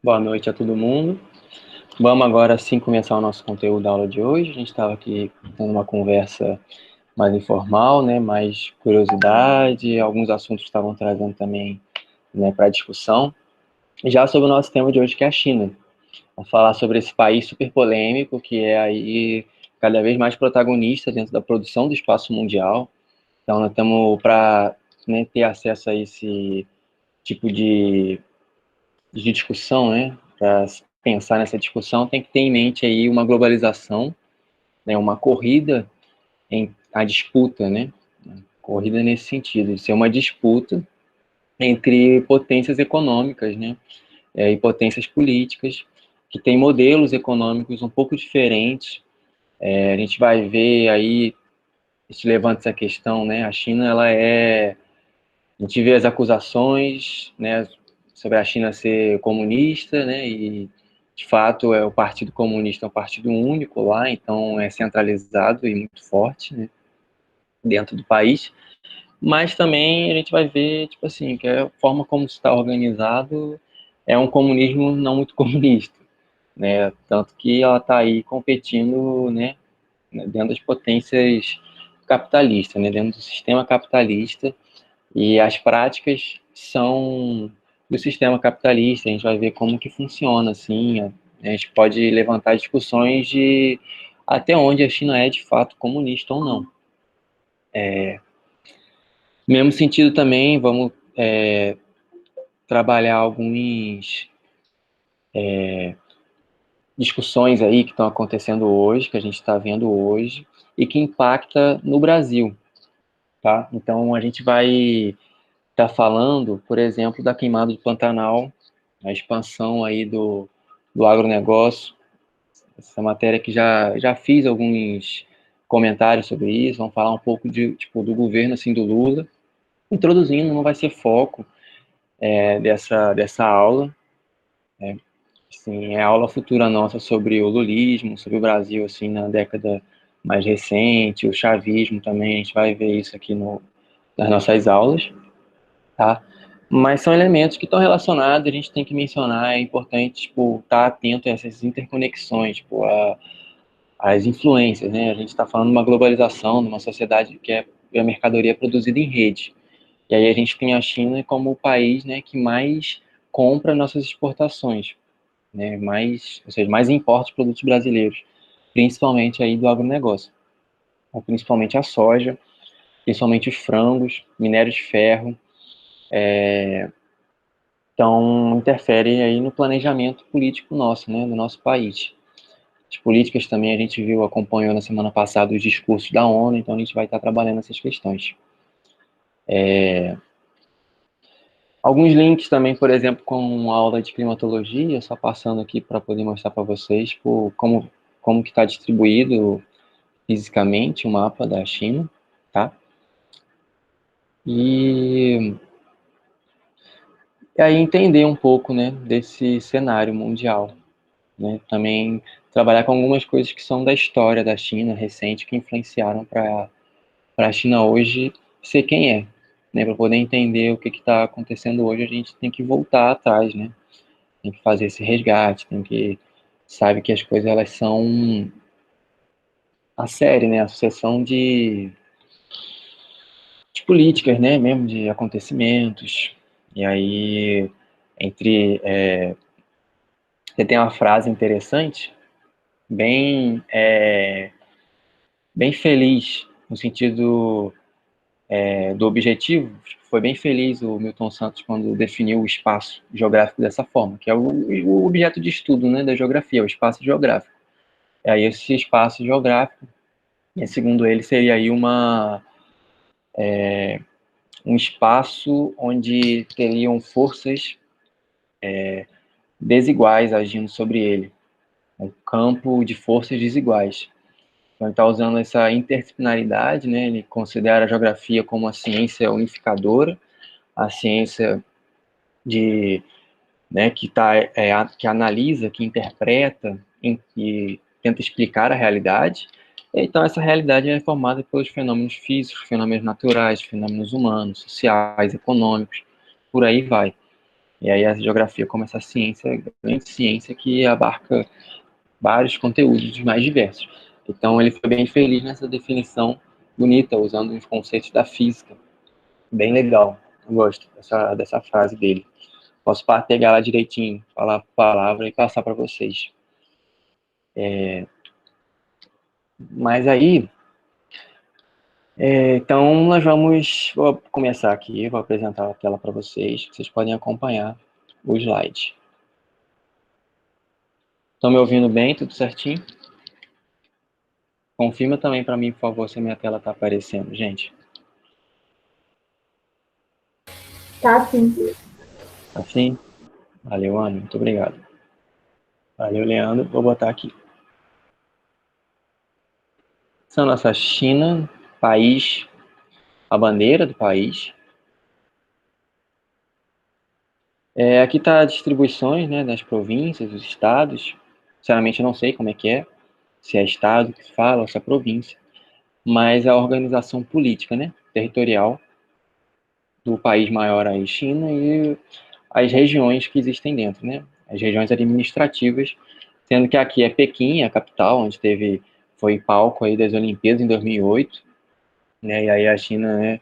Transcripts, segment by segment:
Boa noite a todo mundo. Vamos agora sim começar o nosso conteúdo da aula de hoje. A gente estava aqui tendo uma conversa mais informal, né, mais curiosidade, alguns assuntos estavam trazendo também, né, para discussão. Já sobre o nosso tema de hoje, que é a China. Vamos falar sobre esse país super polêmico, que é aí cada vez mais protagonista dentro da produção do espaço mundial. Então, nós estamos para, né, ter acesso a esse tipo de discussão, né, para pensar nessa discussão, tem que ter em mente aí uma globalização, né, uma corrida em a disputa, né, corrida nesse sentido, de ser uma disputa entre potências econômicas, né, e potências políticas, que tem modelos econômicos um pouco diferentes. A gente vai ver aí, a gente levanta essa questão, né, a China, a gente vê as acusações, né, sobre a China ser comunista, né, e de fato o Partido Comunista é um partido único lá, então é centralizado e muito forte, né, dentro do país. Mas também a gente vai ver, tipo assim, que a forma como está organizado é um comunismo não muito comunista, né, tanto que ela está aí competindo, né, dentro das potências capitalistas, né, dentro do sistema capitalista. E as práticas são do sistema capitalista, a gente vai ver como que funciona, assim, a gente pode levantar discussões de até onde a China é de fato comunista ou não. No mesmo sentido também, vamos trabalhar algumas discussões aí que estão acontecendo hoje, que a gente está vendo hoje, e que impacta no Brasil, tá? Então, a gente vai estar falando, por exemplo, da queimada do Pantanal, a expansão aí do agronegócio. Essa matéria que já fiz alguns comentários sobre isso, vamos falar um pouco tipo, do governo assim, do Lula, introduzindo, não vai ser foco dessa aula, né? Assim, é a aula futura nossa sobre o lulismo, sobre o Brasil assim, na década mais recente, o chavismo também, a gente vai ver isso aqui nas nossas aulas, tá? Mas são elementos que estão relacionados, a gente tem que mencionar, é importante, tipo, estar atento a essas interconexões, tipo, as influências, né? A gente está falando de uma globalização, de uma sociedade que é a mercadoria produzida em rede. E aí a gente tem a China como o país, né, que mais compra nossas exportações, né? Mais, ou seja, mais importa os produtos brasileiros, principalmente aí do agronegócio, então, principalmente a soja, principalmente os frangos, minério de ferro. Então, interfere aí no planejamento político nosso, né, do nosso país. As políticas também a gente viu, acompanhou na semana passada os discursos da ONU, então a gente vai estar trabalhando essas questões. Alguns links também, por exemplo, com a aula de climatologia, só passando aqui para poder mostrar para vocês tipo, como que está distribuído fisicamente o mapa da China, tá? E, e aí entender um pouco, né, desse cenário mundial, né? Também trabalhar com algumas coisas que são da história da China recente, que influenciaram para a China hoje ser quem é, né? Para poder entender o que está acontecendo hoje, a gente tem que voltar atrás, né? Tem que fazer esse resgate, tem que sabe que as coisas elas são a série, né? A sucessão de políticas, né? Mesmo de acontecimentos. E aí você tem uma frase interessante, bem bem feliz no sentido do objetivo. Foi bem feliz o Milton Santos quando definiu o espaço geográfico dessa forma, que é o objeto de estudo, né, da geografia, o espaço geográfico. E aí esse espaço geográfico, segundo ele, seria aí um espaço onde teriam forças desiguais agindo sobre ele, um campo de forças desiguais. Então ele está usando essa interdisciplinaridade, né, ele considera a geografia como a ciência unificadora, a ciência de que analisa, que interpreta, que tenta explicar a realidade. Então, essa realidade é formada pelos fenômenos físicos, fenômenos naturais, fenômenos humanos, sociais, econômicos, por aí vai. E aí a geografia como essa ciência, grande ciência que abarca vários conteúdos mais diversos. Então ele foi bem feliz nessa definição bonita, usando os conceitos da física. Bem legal, eu gosto dessa frase dele. Posso pegar lá direitinho, falar a palavra e passar para vocês. Mas aí, então nós vou começar aqui, vou apresentar a tela para vocês, que vocês podem acompanhar o slide. Estão me ouvindo bem? Tudo certinho? Confirma também para mim, por favor, se a minha tela está aparecendo, gente. Tá sim. Assim? Valeu, Ana, muito obrigado. Valeu, Leandro. Vou botar aqui. Essa é a nossa China, país, a bandeira do país. Aqui está as distribuições, né, das províncias, dos estados. Sinceramente, eu não sei como é que é, se é estado que fala ou se é província, mas a organização política, né, territorial do país maior aí, China, e as regiões que existem dentro, né, as regiões administrativas, sendo que aqui é Pequim, a capital, onde foi palco aí das Olimpíadas em 2008, né, e aí a China, né,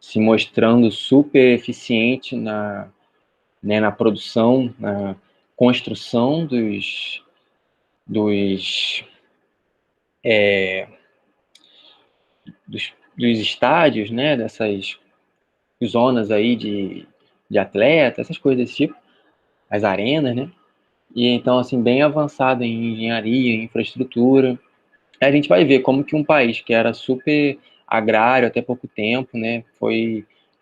se mostrando super eficiente na produção, na construção dos, dos estádios, né, dessas zonas aí de atleta, essas coisas desse tipo, as arenas, né, e então, assim, bem avançado em engenharia, em infraestrutura. A gente vai ver como que um país que era super agrário até pouco tempo, né,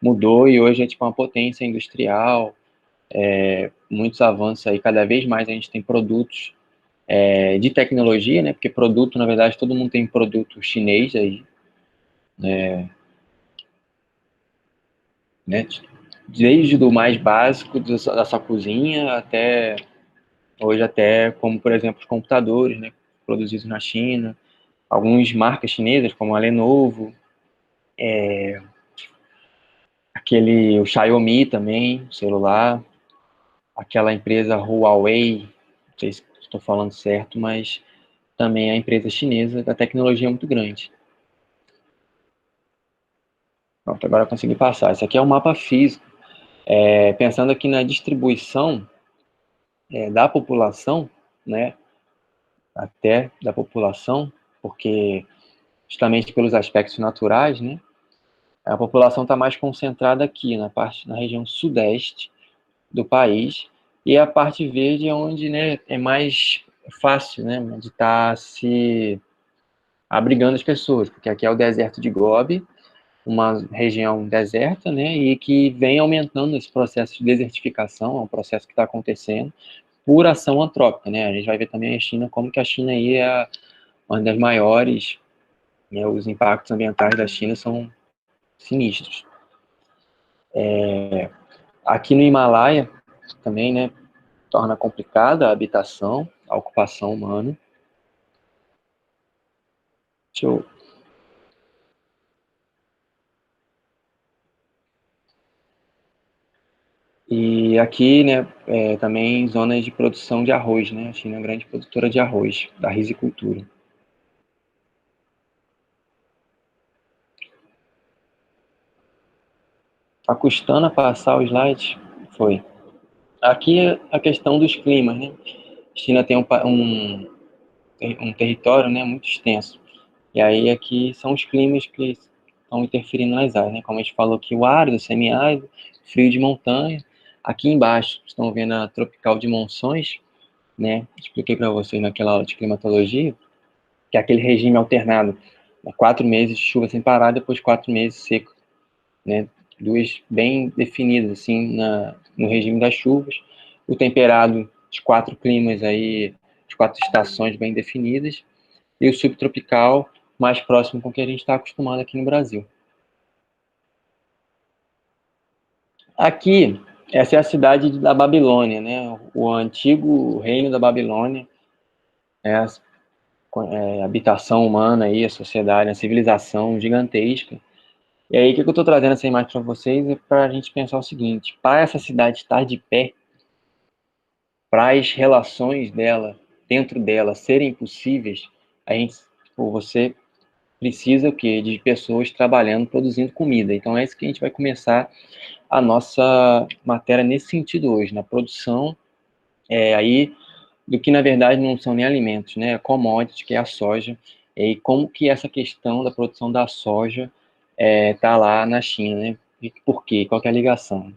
mudou e hoje é tipo uma potência industrial, muitos avanços aí, cada vez mais a gente tem produtos de tecnologia, né, porque produto, na verdade, todo mundo tem produto chinês aí, né, desde do mais básico da sua cozinha até hoje até como, por exemplo, os computadores, né, produzidos na China, algumas marcas chinesas como a Lenovo, o Xiaomi também, celular, aquela empresa Huawei, não sei se estou falando certo, mas também é a empresa chinesa da tecnologia muito grande. Pronto, agora eu consegui passar. Esse aqui é o mapa físico. Pensando aqui na distribuição da população, né, até da população, porque justamente pelos aspectos naturais, né, a população está mais concentrada aqui na região sudeste do país, e a parte verde é onde, né, é mais fácil, né, de estar se abrigando as pessoas, porque aqui é o deserto de Gobi, uma região deserta, né, e que vem aumentando esse processo de desertificação, é um processo que está acontecendo por ação antrópica, né, a gente vai ver também a China, como que a China aí é uma das maiores, né, os impactos ambientais da China são sinistros. Aqui no Himalaia, também, né, torna complicada a habitação, a ocupação humana. Deixa eu... E aqui, né, também zonas de produção de arroz, né? A China é uma grande produtora de arroz, da risicultura. Tá custando a passar o slide? Foi. Aqui é a questão dos climas, né? A China tem um território, né, muito extenso. E aí aqui são os climas que estão interferindo nas áreas, né? Como a gente falou aqui, o árido, semiárido, frio de montanha. Aqui embaixo, estão vendo a tropical de monções, né? Expliquei para vocês naquela aula de climatologia, que é aquele regime alternado, 4 meses de chuva sem parar, depois 4 meses seco, né? Duas bem definidas, assim, no regime das chuvas. O temperado, os 4 climas aí, as 4 estações bem definidas, e o subtropical, mais próximo com o que a gente está acostumado aqui no Brasil. Aqui, essa é a cidade da Babilônia, né? O antigo reino da Babilônia, é a habitação humana aí, a sociedade, a civilização gigantesca. E aí, o que eu estou trazendo essa imagem para vocês é para a gente pensar o seguinte: para essa cidade estar de pé, para as relações dela, dentro dela, serem possíveis, a gente, tipo, você precisa o quê? De pessoas trabalhando, produzindo comida. Então é isso que a gente vai começar a nossa matéria nesse sentido hoje, na produção aí do que na verdade não são nem alimentos, né? É commodity, que é a soja, e como que essa questão da produção da soja tá lá na China, né? E por quê? Qual que é a ligação?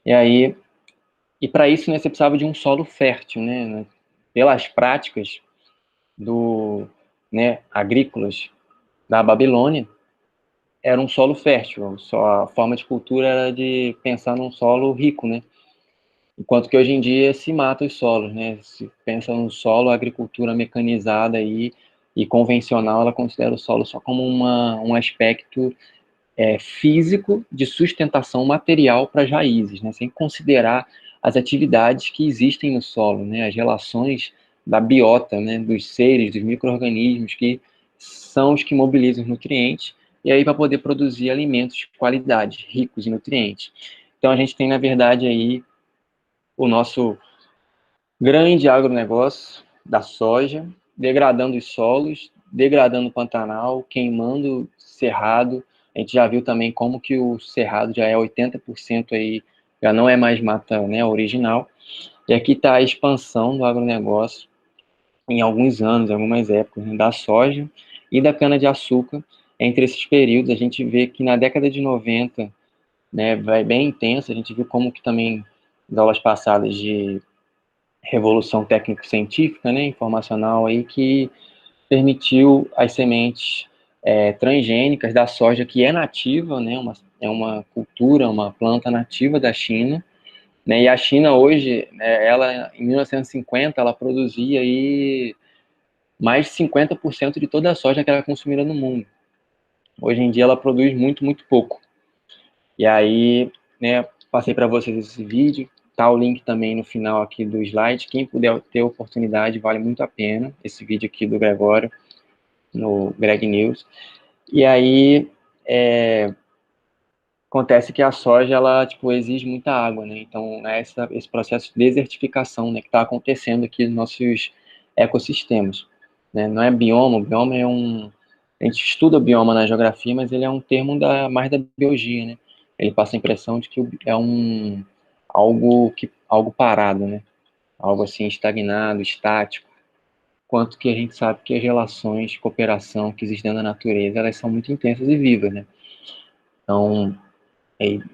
E aí, e para isso, né, você precisava de um solo fértil, né? Pelas práticas do, né, agrícolas da Babilônia, era um solo fértil. Só a forma de cultura era de pensar num solo rico, né? Enquanto que hoje em dia se mata os solos, né? Se pensa no solo, a agricultura mecanizada e convencional, ela considera o solo só como um aspecto físico de sustentação material para as raízes, né? Sem considerar as atividades que existem no solo, né? As relações da biota, né? Dos seres, dos micro-organismos que são os que mobilizam os nutrientes e aí para poder produzir alimentos de qualidade, ricos em nutrientes. Então a gente tem, na verdade, aí o nosso grande agronegócio da soja, degradando os solos, degradando o Pantanal, queimando cerrado. A gente já viu também como que o cerrado já é 80% aí, já não é mais mata, né, original. E aqui está a expansão do agronegócio em alguns anos, algumas épocas, né, da soja e da cana-de-açúcar. Entre esses períodos, a gente vê que na década de 90, né, vai bem intensa, a gente viu como que também, nas aulas passadas de revolução técnico-científica, né, informacional aí, que permitiu as sementes transgênicas da soja, que é nativa, né, é uma cultura, uma planta nativa da China, né, e a China hoje, ela em 1950, ela produzia aí mais de 50% de toda a soja que era consumida no mundo. Hoje em dia ela produz muito, muito pouco. E aí, né, passei para vocês esse vídeo, tá o link também no final aqui do slide. Quem puder ter oportunidade, vale muito a pena esse vídeo aqui do Gregório, no Greg News. E aí, acontece que a soja, ela, tipo, exige muita água, né? Então, esse processo de desertificação, né, que está acontecendo aqui nos nossos ecossistemas, né? Não é bioma, o bioma é a gente estuda o bioma na geografia, mas ele é um termo mais da biologia, né? Ele passa a impressão de que é algo parado, né? Algo assim estagnado, estático. Quanto que a gente sabe que as relações de cooperação que existem na natureza, elas são muito intensas e vivas, né? Então,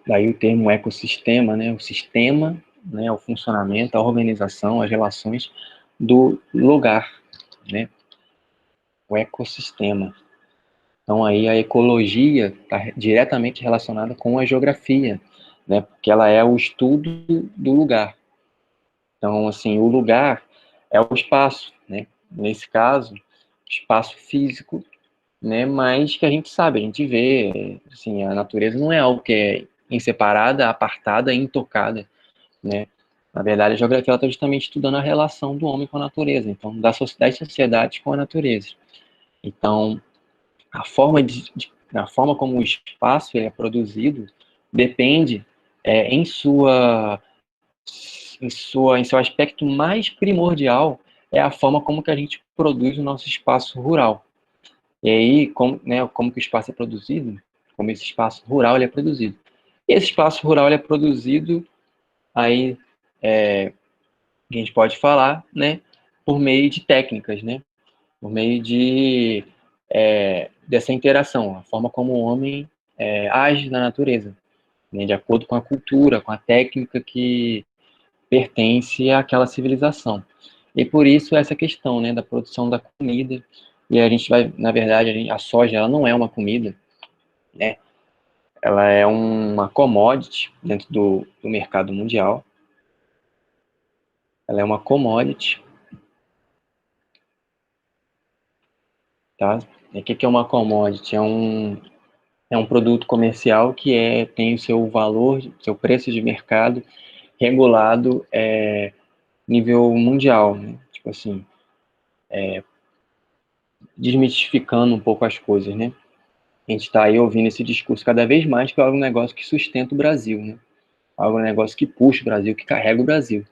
daí o termo ecossistema, né? O sistema, né? O funcionamento, a organização, as relações do lugar, né? O ecossistema. Então aí a ecologia está diretamente relacionada com a geografia, né? Porque ela é o estudo do lugar. Então, assim, o lugar é o espaço, né? Nesse caso, espaço físico, né? Mas que a gente sabe, a gente vê, assim, a natureza não é algo que é inseparada, apartada, intocada, né? Na verdade, a geografia está justamente estudando a relação do homem com a natureza, então, das sociedades com a natureza. Então, a forma como o espaço é produzido depende em em seu aspecto mais primordial, é a forma como que a gente produz o nosso espaço rural. E aí, como que o espaço é produzido? Como esse espaço rural ele é produzido. Esse espaço rural ele é produzido aí, a gente pode falar, né, por meio de técnicas, né, por meio dessa interação, a forma como o homem age na natureza, né, de acordo com a cultura, com a técnica que pertence àquela civilização. E por isso essa questão, né, da produção da comida. E a gente vai, na verdade, a soja ela não é uma comida, né? Ela é uma commodity dentro do mercado mundial. Ela é uma commodity, tá? E o que é uma commodity? É um produto comercial que tem o seu valor, seu preço de mercado regulado nível mundial, né? Tipo assim, desmistificando um pouco as coisas, né? A gente está aí ouvindo esse discurso cada vez mais que é um negócio que sustenta o Brasil, né? Algo negócio que puxa o Brasil, que carrega o Brasil.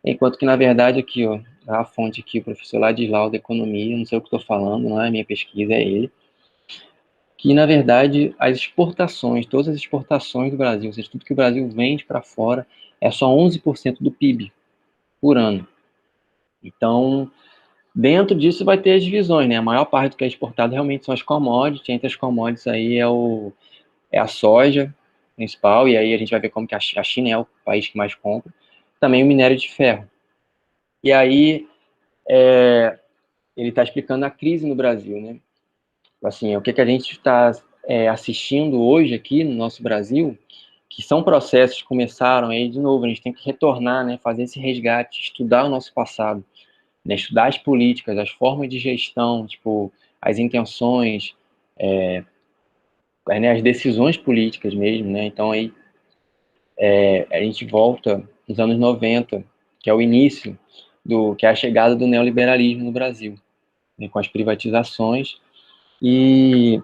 Enquanto que, na verdade, aqui, ó, a fonte aqui, o professor Ladislau da Economia, não sei o que estou falando, não é a minha pesquisa, é ele, que, na verdade, as exportações, todas as exportações do Brasil, ou seja, tudo que o Brasil vende para fora, é só 11% do PIB por ano. Então, dentro disso vai ter as divisões, né? A maior parte do que é exportado realmente são as commodities, entre as commodities aí é a soja principal, e aí a gente vai ver como que a China é o país que mais compra, também o minério de ferro. E aí, ele está explicando a crise no Brasil, né? Assim, o que a gente está assistindo hoje aqui no nosso Brasil, que são processos que começaram aí, de novo, a gente tem que retornar, né, fazer esse resgate, estudar o nosso passado, né, estudar as políticas, as formas de gestão, tipo, as intenções, né, as decisões políticas mesmo, né? Então aí a gente volta nos anos 90, que é o início que é a chegada do neoliberalismo no Brasil, né, com as privatizações e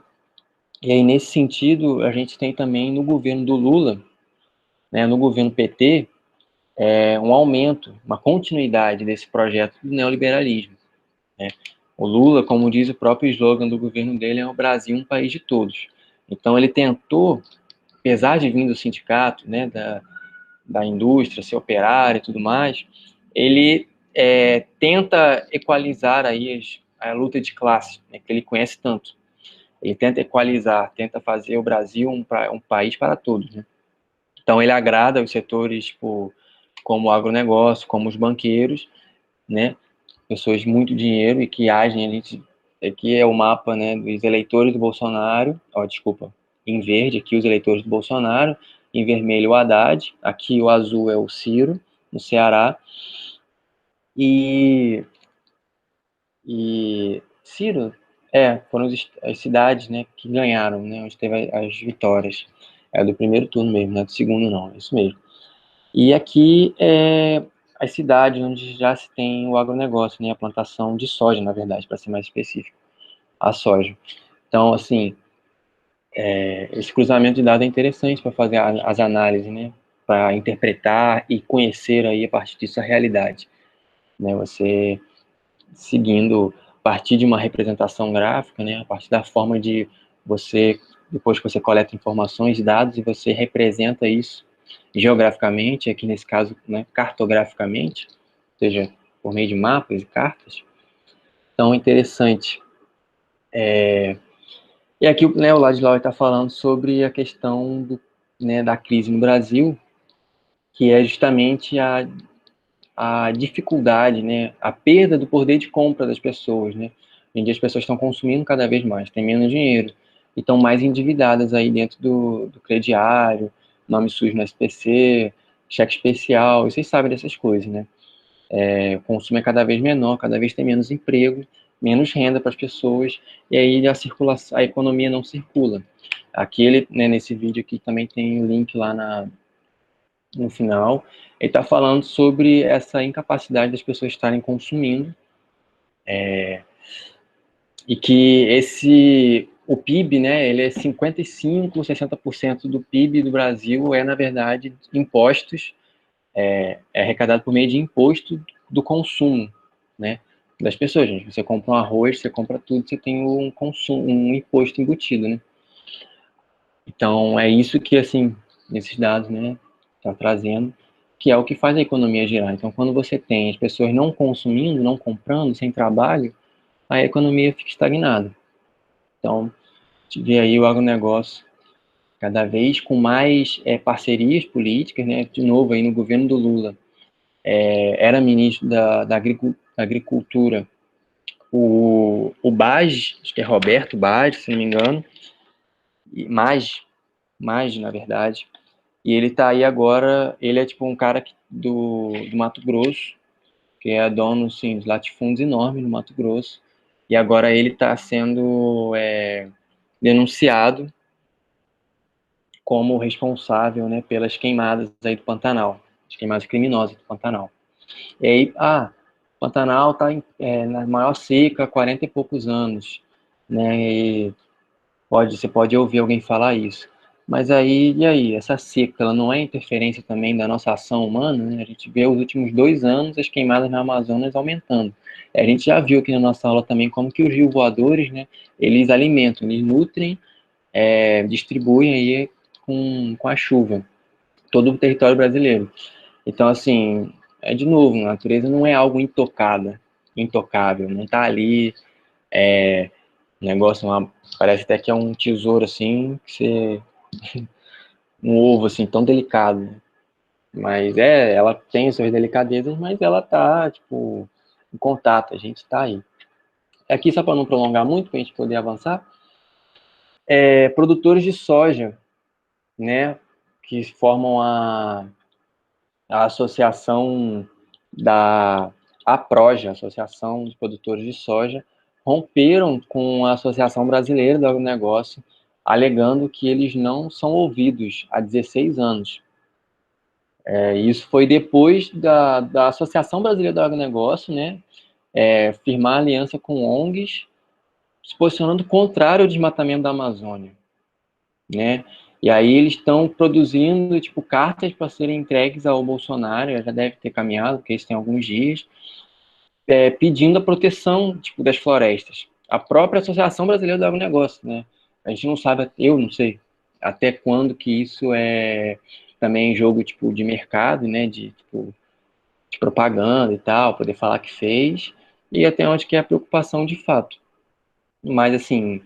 aí, nesse sentido, a gente tem também no governo do Lula, né, no governo PT, um aumento, uma continuidade desse projeto do neoliberalismo, né? O Lula, como diz o próprio slogan do governo dele, é o Brasil, um país de todos. Então, ele tentou, apesar de vir do sindicato, né, da indústria, ser operário e tudo mais, ele tenta equalizar aí a luta de classe, né, que ele conhece tanto. Ele tenta equalizar, tenta fazer o Brasil um país para todos, né? Então, ele agrada os setores, tipo, como o agronegócio, como os banqueiros, né? Pessoas de muito dinheiro e que agem, aqui é o mapa, né, dos eleitores do Bolsonaro, ó, desculpa, em verde, aqui os eleitores do Bolsonaro, em vermelho o Haddad, aqui o azul é o Ciro, no Ceará, e Ciro, foram as cidades, né, que ganharam, né, onde teve as vitórias. É do primeiro turno mesmo, não é do segundo não, é isso mesmo. E aqui as cidades onde já se tem o agronegócio, né, a plantação de soja, na verdade, para ser mais específico, a soja. Então, assim, esse cruzamento de dados é interessante para fazer as análises, né, para interpretar e conhecer aí a partir disso a realidade, né, você seguindo a partir de uma representação gráfica, né, a partir da forma de você, depois que você coleta informações, dados, e você representa isso geograficamente, aqui nesse caso, né, cartograficamente, ou seja, por meio de mapas e cartas. Então, é interessante. E aqui, né, o Ladislau está falando sobre a questão da crise no Brasil, que é justamente a dificuldade, né, a perda do poder de compra das pessoas, né? Hoje em dia as pessoas estão consumindo cada vez mais, têm menos dinheiro e estão mais endividadas aí dentro do crediário, nome sujo no SPC, cheque especial, e vocês sabem dessas coisas, né? O consumo é cada vez menor, cada vez tem menos emprego, menos renda para as pessoas, e aí a economia não circula. Aqui, né, nesse vídeo aqui também tem o link lá no final, ele está falando sobre essa incapacidade das pessoas estarem consumindo, e que o PIB, né, ele é 55, 60% do PIB do Brasil na verdade, impostos, arrecadado por meio de imposto do consumo, né, das pessoas, gente. Você compra um arroz, você compra tudo, você tem um consumo, um imposto embutido, né. Então, é isso que, assim, nesses dados, né, está trazendo, que é o que faz a economia girar. Então, quando você tem as pessoas não consumindo, não comprando, sem trabalho, a economia fica estagnada. Então, a gente vê aí o agronegócio cada vez com mais parcerias políticas, né? De novo, aí no governo do Lula, era ministro da Agricultura o Bage, acho que é Roberto Bage, se não me engano, e Maggi, na verdade. E ele tá aí agora, ele é tipo um cara do Mato Grosso, que é dono, assim, de latifúndios enormes no Mato Grosso, e agora ele está sendo denunciado como responsável, né, pelas queimadas aí do Pantanal, as queimadas criminosas do Pantanal. E aí, Pantanal está na maior seca há 40 e poucos anos, né, e você pode ouvir alguém falar isso. Mas aí, e aí? Essa seca, ela não é interferência também da nossa ação humana, né? A gente vê os últimos 2 anos as queimadas na Amazonas aumentando. A gente já viu aqui na nossa aula também como que os rios voadores, né? Eles alimentam, eles nutrem, distribuem aí com a chuva todo o território brasileiro. Então, assim, de novo, a natureza não é algo intocável, não está ali, negócio, parece até que é um tesouro, assim, um ovo, assim, tão delicado, né? Mas ela tem suas delicadezas, mas ela tá, tipo, em contato, a gente tá aí. Aqui, só para não prolongar muito, para a gente poder avançar, produtores de soja, né, que formam a associação da APROJA, Associação de Produtores de Soja, romperam com a Associação Brasileira do Agronegócio, alegando que eles não são ouvidos há 16 anos. Isso foi depois da Associação Brasileira do Agronegócio, né, firmar aliança com ONGs, se posicionando contrário ao desmatamento da Amazônia, né? E aí eles estão produzindo, tipo, cartas para serem entregues ao Bolsonaro, já deve ter caminhado, porque isso tem alguns dias, pedindo a proteção, tipo, das florestas. A própria Associação Brasileira do Agronegócio, né? A gente não sabe, eu não sei até quando que isso é também jogo, tipo, de mercado, né? Tipo, de propaganda e tal, poder falar que fez, e até onde que é a preocupação de fato. Mas, assim,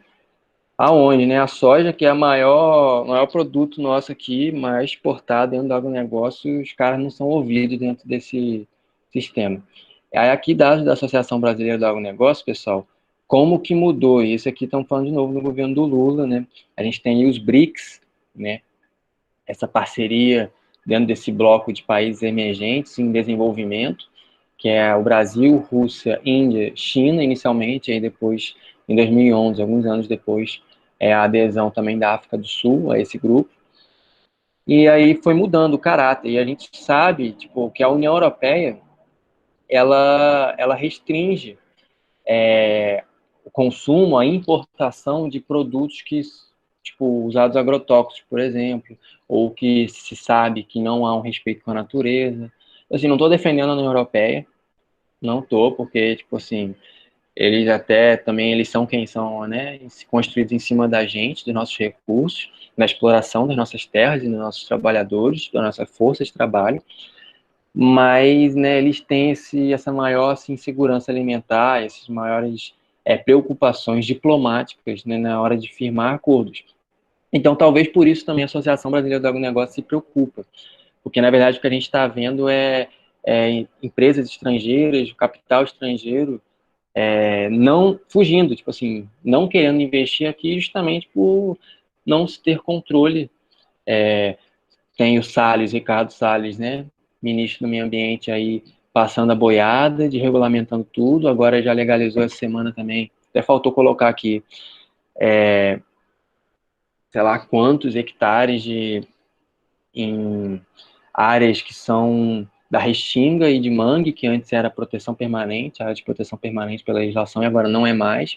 aonde, né? A soja, que é o maior produto nosso aqui, mais exportado dentro do agronegócio, os caras não são ouvidos dentro desse sistema. Aí aqui, dados da Associação Brasileira do Agronegócio, pessoal, como que mudou? E isso aqui estão falando de novo no governo do Lula, né? A gente tem aí os BRICS, né? Essa parceria dentro desse bloco de países emergentes em desenvolvimento, que é o Brasil, Rússia, Índia, China, inicialmente, aí depois, em 2011, alguns anos depois, a adesão também da África do Sul a esse grupo. E aí foi mudando o caráter. E a gente sabe, tipo, que a União Europeia, ela restringe o consumo, a importação de produtos que, tipo, usados agrotóxicos, por exemplo, ou que se sabe que não há um respeito com a natureza. Assim, não estou defendendo a União Europeia, não estou, porque, tipo assim, eles até também, eles são quem são, né, construídos em cima da gente, dos nossos recursos, da exploração das nossas terras e dos nossos trabalhadores, da nossa força de trabalho, mas, né, eles têm essa maior assim, insegurança alimentar, essas maiores preocupações diplomáticas, né, na hora de firmar acordos. Então, talvez por isso também a Associação Brasileira do Agronegócio se preocupa, porque, na verdade, o que a gente está vendo é empresas estrangeiras, capital estrangeiro, não fugindo, tipo assim, não querendo investir aqui justamente por não se ter controle. Tem o Salles, Ricardo Salles, né, ministro do Meio Ambiente aí, passando a boiada, regulamentando tudo, agora já legalizou essa semana também, até faltou colocar aqui, sei lá quantos hectares em áreas que são da Restinga e de Mangue, que antes era proteção permanente, área de proteção permanente pela legislação, e agora não é mais.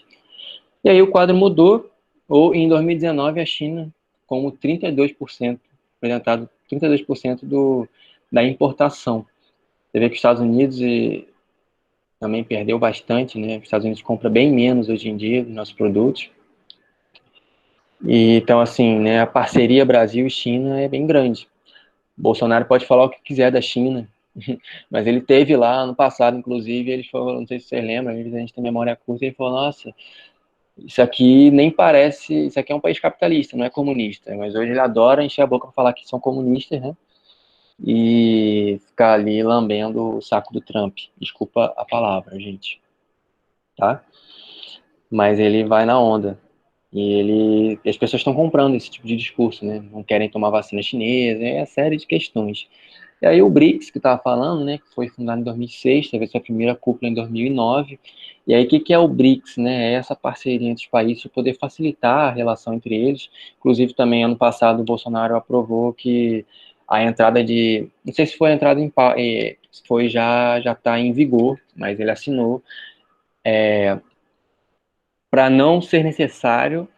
E aí o quadro mudou, ou em 2019 a China, como 32%, apresentado 32% da importação. Você vê que os Estados Unidos também perdeu bastante, né? Os Estados Unidos compra bem menos hoje em dia dos nossos produtos. E, então, assim, né, a parceria Brasil e China é bem grande. Bolsonaro pode falar o que quiser da China, mas ele teve lá ano passado, inclusive, ele falou, não sei se você lembra, a gente tem memória curta, ele falou, nossa, isso aqui nem parece, isso aqui é um país capitalista, não é comunista, mas hoje ele adora encher a boca para falar que são comunistas, né? E ficar ali lambendo o saco do Trump. Desculpa a palavra, gente, tá? Mas ele vai na onda. E as pessoas estão comprando esse tipo de discurso, né? Não querem tomar vacina chinesa, é uma série de questões. E aí o BRICS, que estava falando, né, que foi fundado em 2006, teve sua primeira cúpula em 2009. E aí o que é o BRICS, né? É essa parceria entre os países para poder facilitar a relação entre eles. Inclusive também ano passado o Bolsonaro aprovou que a entrada não sei se foi a entrada foi já está em vigor, mas ele assinou para não ser necessário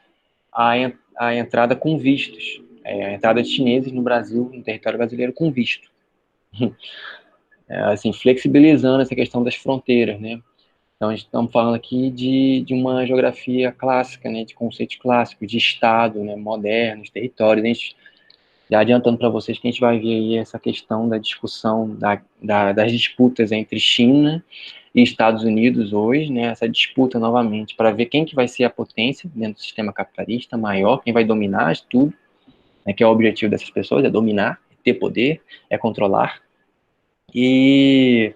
a entrada com vistos. a entrada de chineses no Brasil, no território brasileiro, com visto. Assim, flexibilizando essa questão das fronteiras, né? Então, a gente estamos falando aqui de uma geografia clássica, né, de conceitos clássicos, de Estado, né, modernos, territórios. A gente, já adiantando para vocês que a gente vai ver aí essa questão da discussão das disputas entre China e Estados Unidos hoje, né, essa disputa novamente para ver quem que vai ser a potência dentro do sistema capitalista maior, quem vai dominar tudo, né, que é o objetivo dessas pessoas, é dominar, é ter poder, é controlar. E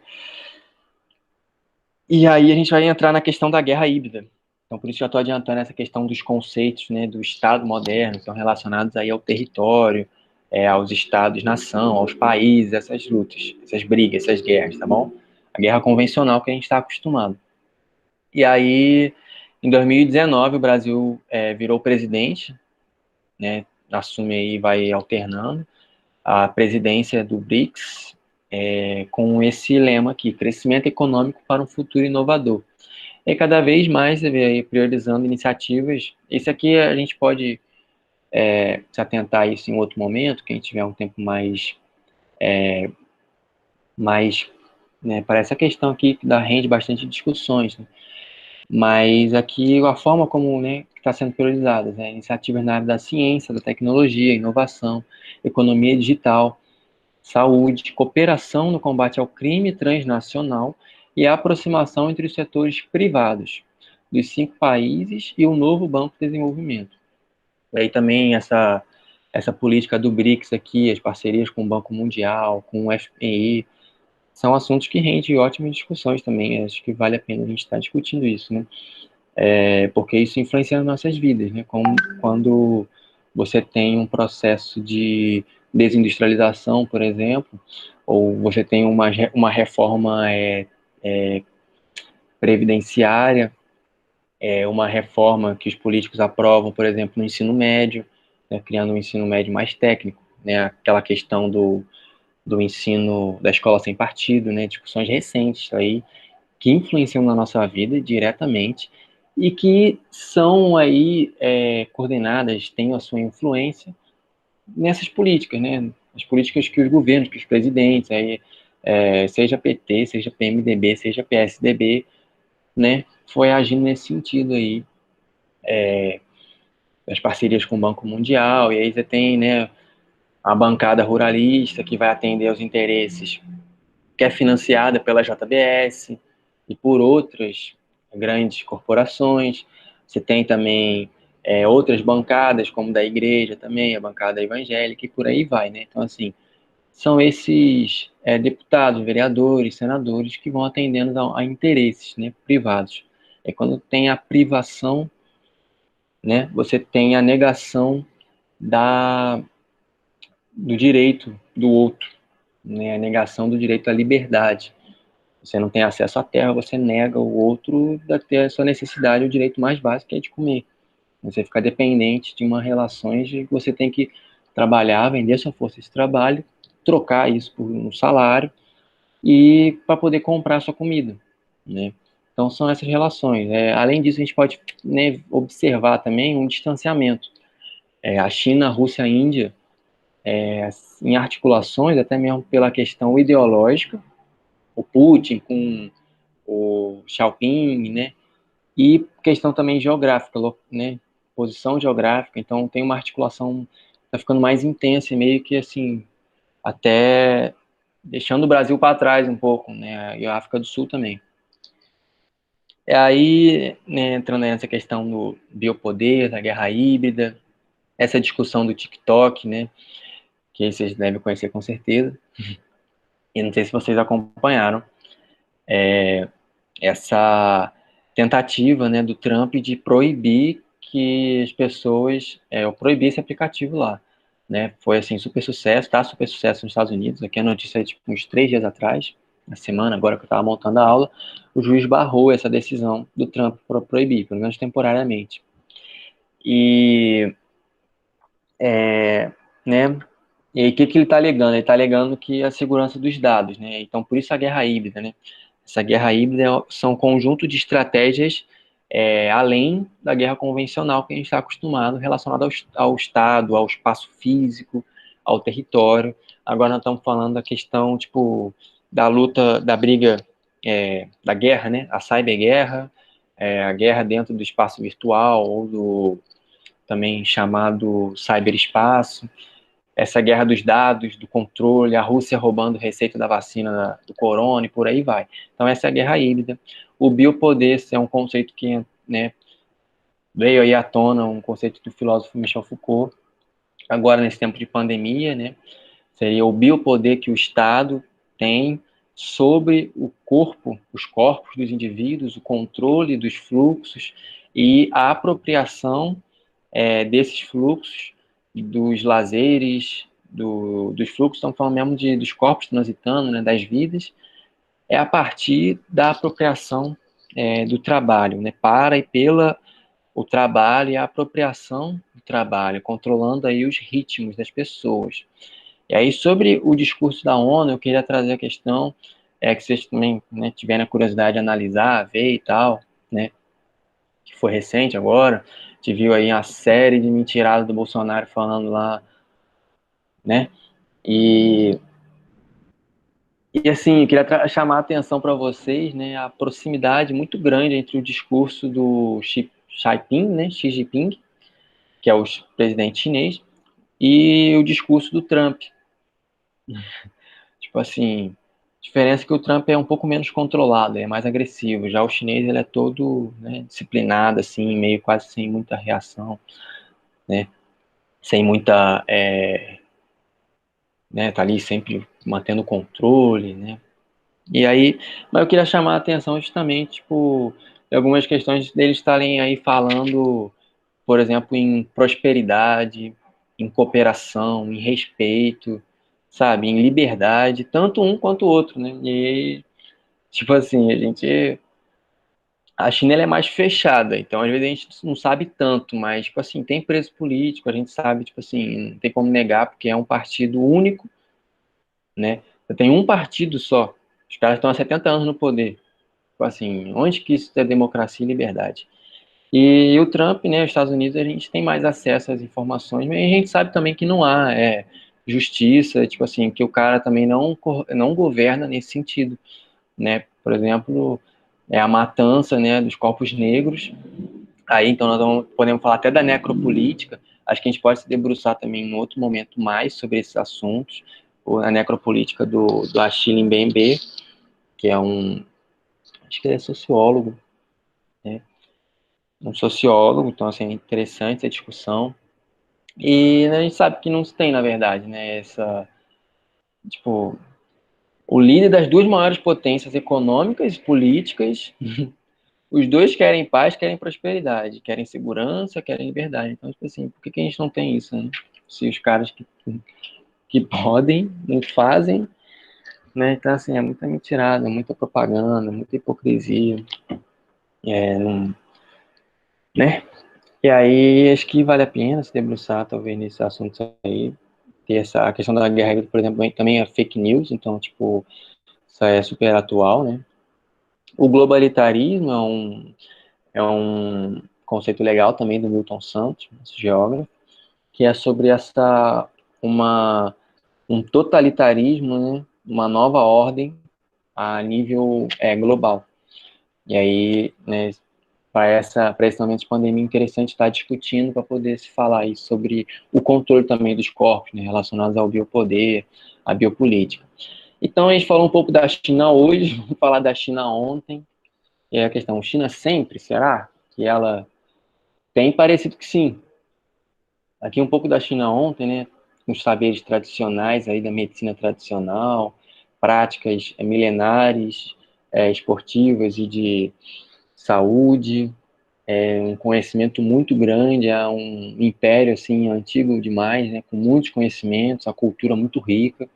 aí a gente vai entrar na questão da guerra híbrida. Então, por isso já estou adiantando essa questão dos conceitos, né, do Estado moderno, que estão relacionados aí ao território, aos Estados-nação, aos países, essas lutas, essas brigas, essas guerras, tá bom? A guerra convencional que a gente está acostumado. E aí, em 2019, o Brasil virou presidente, né, assume aí, vai alternando a presidência do BRICS, com esse lema aqui, crescimento econômico para um futuro inovador. E cada vez mais priorizando iniciativas. Esse aqui a gente pode se atentar a isso em outro momento, que a gente tiver um tempo mais, né, para essa questão aqui que rende bastante discussões, né? Mas aqui a forma como, né, está sendo priorizada, né, iniciativas na área da ciência, da tecnologia, inovação, economia digital, saúde, cooperação no combate ao crime transnacional e a aproximação entre os setores privados dos 5 países e o novo Banco de Desenvolvimento. E aí também essa política do BRICS aqui, as parcerias com o Banco Mundial, com o FMI, são assuntos que rendem ótimas discussões também. Acho que vale a pena a gente estar discutindo isso, né? Porque isso influencia nas nossas vidas, né? Como quando você tem um processo de desindustrialização, por exemplo, ou você tem uma reforma previdenciária, uma reforma que os políticos aprovam, por exemplo, no ensino médio, né, criando um ensino médio mais técnico, né? Aquela questão do ensino da escola sem partido, né? Discussões recentes aí que influenciam na nossa vida diretamente e que são aí coordenadas, têm a sua influência nessas políticas, né? As políticas que os governos, que os presidentes, aí, seja PT, seja PMDB, seja PSDB, né, foi agindo nesse sentido aí, as parcerias com o Banco Mundial, e aí você tem, né, a bancada ruralista que vai atender aos interesses, que é financiada pela JBS e por outras grandes corporações. Você tem também outras bancadas, como da igreja também, a bancada evangélica, e por aí vai, né? Então, assim, são esses deputados, vereadores, senadores que vão atendendo a interesses, né, privados. É quando tem a privação, né, você tem a negação do direito do outro, né, a negação do direito à liberdade. Você não tem acesso à terra, você nega o outro da ter a sua necessidade, o direito mais básico que é de comer. Você fica dependente de uma relações de que você tem que trabalhar, vender sua força de trabalho, trocar isso por um salário e para poder comprar sua comida, né? Então são essas relações. Além disso, a gente pode, né, observar também um distanciamento. A China, a Rússia, a Índia, em articulações, até mesmo pela questão ideológica, o Putin com o Xiaoping, né? E questão também geográfica, né? Posição geográfica. Então tem uma articulação tá ficando mais intensa e meio que assim até deixando o Brasil para trás um pouco, né? E a África do Sul também. Aí, né, entrando nessa questão do biopoder, da guerra híbrida, essa discussão do TikTok, né? Que vocês devem conhecer com certeza. E não sei se vocês acompanharam essa tentativa, né, do Trump de proibir que as pessoas, eu proibir esse aplicativo lá, né? Foi assim super sucesso, tá super sucesso nos Estados Unidos. Aqui a notícia é tipo uns 3 dias atrás, na semana, agora que eu estava montando a aula, o juiz barrou essa decisão do Trump para proibir, pelo menos temporariamente. E, né? E aí o que ele está alegando? Ele está alegando que a segurança dos dados, né? Então por isso a guerra híbrida, né? Essa guerra híbrida são um conjunto de estratégias além da guerra convencional que a gente está acostumado, relacionada ao Estado, ao espaço físico, ao território. Agora nós estamos falando da questão, tipo, da luta, da briga, da guerra, né? A cyberguerra, a guerra dentro do espaço virtual, ou do também chamado cyberespaço, essa guerra dos dados, do controle, a Rússia roubando receita da vacina do corona e por aí vai. Então essa é a guerra híbrida. O biopoder é um conceito que, né, veio aí à tona, um conceito do filósofo Michel Foucault, agora nesse tempo de pandemia, né, seria o biopoder que o Estado tem sobre o corpo, os corpos dos indivíduos, o controle dos fluxos e a apropriação desses fluxos, dos lazeres, dos fluxos, estamos falando mesmo dos corpos transitando, né, das vidas, a partir da apropriação do trabalho, né, para e pela o trabalho e a apropriação do trabalho, controlando aí os ritmos das pessoas. E aí, sobre o discurso da ONU, eu queria trazer a questão que vocês também, né, tiverem a curiosidade de analisar, ver e tal, né, que foi recente agora, te viu aí uma série de mentiradas do Bolsonaro falando lá, né, e assim, eu queria chamar a atenção para vocês, né, a proximidade muito grande entre o discurso do Xi Jinping, né, Xi Jinping, que é o presidente chinês, e o discurso do Trump. Tipo assim, a diferença é que o Trump é um pouco menos controlado, é mais agressivo. Já o chinês, ele é todo, né, disciplinado, assim, meio quase sem muita reação, né, sem muita, né, tá ali sempre mantendo o controle, né. E aí, mas eu queria chamar a atenção justamente, tipo, de algumas questões deles estarem aí falando, por exemplo, em prosperidade, em cooperação, em respeito, sabe, em liberdade, tanto um quanto o outro, né? E tipo assim, a China ela é mais fechada, então às vezes a gente não sabe tanto, mas tipo assim, tem preso político, a gente sabe, tipo assim, não tem como negar porque é um partido único, né? Tem um partido só. Os caras estão há 70 anos no poder. Tipo assim, onde que isso é democracia e liberdade? E o Trump, né, os Estados Unidos, a gente tem mais acesso às informações, mas a gente sabe também que não há justiça, tipo assim, que o cara também não governa nesse sentido, né? Por exemplo, a matança, né, dos corpos negros. Aí, então, podemos falar até da necropolítica. Acho que a gente pode se debruçar também em outro momento mais sobre esses assuntos. A necropolítica do Achille Mbembe, que é acho que ele é sociólogo, né? Um sociólogo, então assim, é interessante essa discussão. E né, a gente sabe que não se tem, na verdade, né, tipo, o líder das duas maiores potências econômicas e políticas, os dois querem paz, querem prosperidade, querem segurança, querem liberdade. Então, tipo assim, por que a gente não tem isso, né? Se os caras que podem, não fazem, né? Então, assim, é muita mentirada, muita propaganda, muita hipocrisia, não, né? E aí, acho que vale a pena se debruçar, talvez, nesse assunto aí. Ter a questão da guerra, por exemplo, também é fake news, então, tipo, isso é super atual, né? O globalitarismo é um conceito legal também do Milton Santos, nosso geógrafo, que é sobre um totalitarismo, né? Uma nova ordem a nível global. E aí, né, para esse momento de pandemia, interessante estar discutindo para poder se falar aí sobre o controle também dos corpos, né, relacionados ao biopoder, à biopolítica. Então, a gente falou um pouco da China hoje, vamos falar da China ontem, e é a questão, China sempre, será que ela tem parecido que sim? Aqui um pouco da China ontem, né, os saberes tradicionais aí da medicina tradicional, práticas milenares, esportivas e de saúde, um conhecimento muito grande, é um império assim antigo demais, né, com muitos conhecimentos, a cultura muito rica,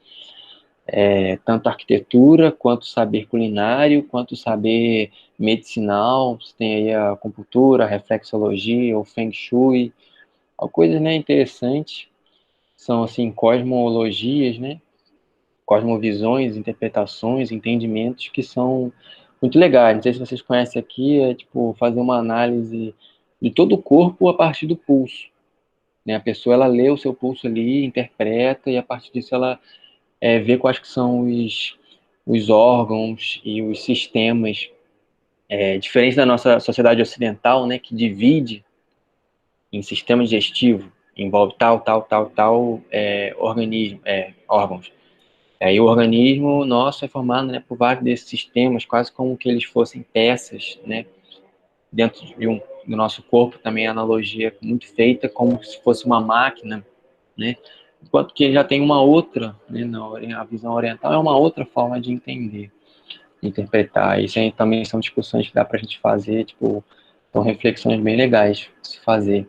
tanto arquitetura quanto saber culinário, quanto saber medicinal. Você tem aí a acupuntura, a reflexologia, o feng shui, coisas, né, interessantes. São assim cosmologias, né, cosmovisões, interpretações, entendimentos que são muito legais. Não sei se vocês conhecem aqui, é tipo fazer uma análise de todo o corpo a partir do pulso, né? A pessoa ela lê o seu pulso ali, interpreta e a partir disso ela vê quais que são os órgãos e os sistemas diferentes da nossa sociedade ocidental, né? Que divide em sistema digestivo, envolve tal organismo, órgãos. Aí o organismo nosso é formado, né, por vários desses sistemas, quase como que eles fossem peças, né, dentro do nosso corpo, também a analogia muito feita, como se fosse uma máquina, né, enquanto que já tem uma outra, né, a visão oriental é uma outra forma de entender, de interpretar. Isso aí também são discussões que dá para a gente fazer, tipo, são reflexões bem legais de se fazer,